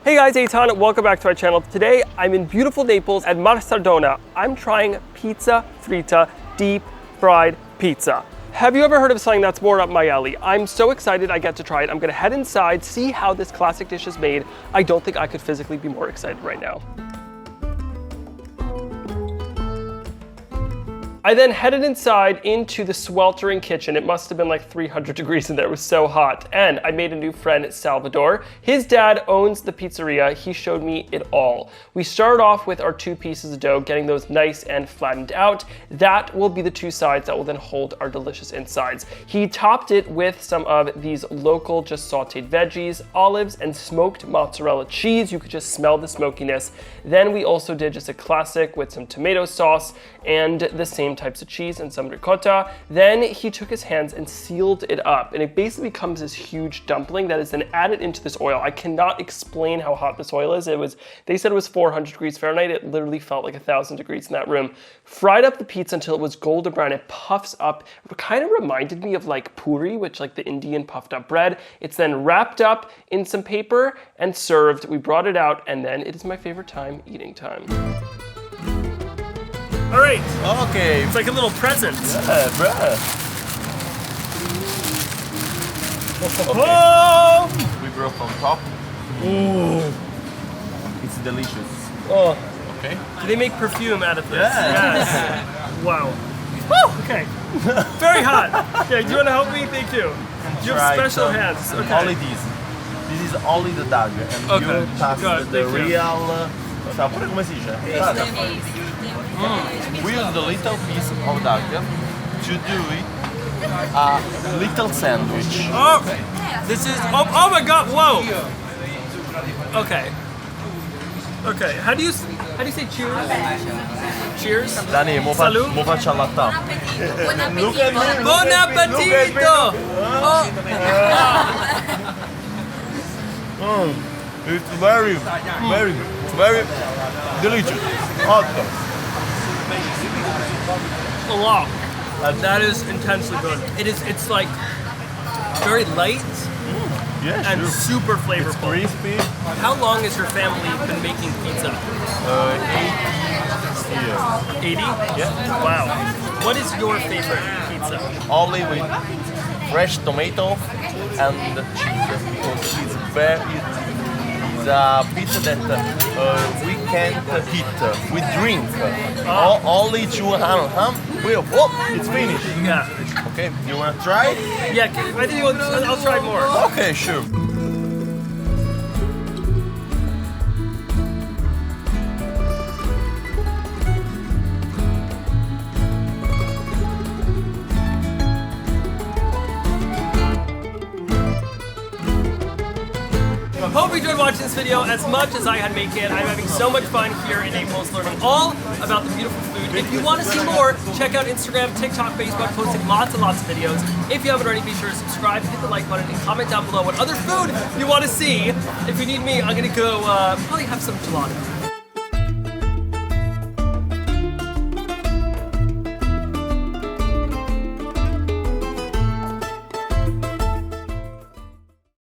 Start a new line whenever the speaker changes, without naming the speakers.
Hey guys, Eitan, welcome back to my channel. Today I'm in beautiful Naples at Masardona. I'm trying Pizza Fritta deep fried pizza. Have you ever heard of something that's more up my alley? I'm so excited I get to try it. I'm gonna head inside, see how this classic dish is made. I don't think I could physically be more excited right now. I then headed inside into the sweltering kitchen. It must have been like 300 degrees in there, it was so hot. And I made a new friend, Salvador. His dad owns the pizzeria. He showed me it all. We started off with our 2 pieces of dough, getting those nice and flattened out. That will be the 2 sides that will then hold our delicious insides. He topped it with some of these local just sauteed veggies, olives, and smoked mozzarella cheese. You could just smell the smokiness. Then we also did just a classic with some tomato sauce and the same types of cheese and some ricotta. Then he took his hands and sealed it up, and it basically becomes this huge dumpling that is then added into this oil. I cannot explain how hot this oil is. They said it was 400 degrees Fahrenheit. It literally felt like 1,000 degrees in that room. Fried up the pizza until it was golden brown. It puffs up. It kind of reminded me of like puri, which like the Indian puffed up bread. It's then wrapped up in some paper and served. We brought it out, and then it is my favorite time, eating time. All right.
Okay.
It's like a little present.
Yeah, bruh.
Oh!
We broke on top.
Ooh.
It's delicious.
Oh.
Okay.
They make perfume out of this.
Yeah.
Yes. Wow. Woo! Okay. Very hot. Yeah, do you want to help me? Thank you. You have special hands. Okay.
Only this. This is only the dog. And
Okay.
you taste
Good,
the
thank you.
real... Sapore come si dice? We use the little piece of dog to do it a little sandwich.
Oh! This is... Oh my god, whoa! Okay. Okay, how do you say cheers? Cheers?
Dani, mo
Salud.
faccio al latte.
Buon appetito! Oh.
It's very delicious. Hot.
Wow. That is intensely good. It's like very light
Yeah,
and
sure.
super flavorful.
It's crispy.
How long has your family been making pizza?
80 years.
80?
Yeah.
Wow. What is your favorite pizza?
Only with fresh tomato and cheese because it's a pizza that we can't eat. We drink. Only 200 ham. It's finished.
Yeah.
Okay, you wanna try?
Yeah, I think I'll try more.
Okay, sure.
Hope you enjoyed watching this video as much as I had making it. I'm having so much fun here in Naples learning all about the beautiful food. If you want to see more, check out Instagram, TikTok, Facebook, posting lots and lots of videos. If you haven't already, be sure to subscribe, hit the like button, and comment down below what other food you want to see. If you need me, I'm going to go probably have some gelato.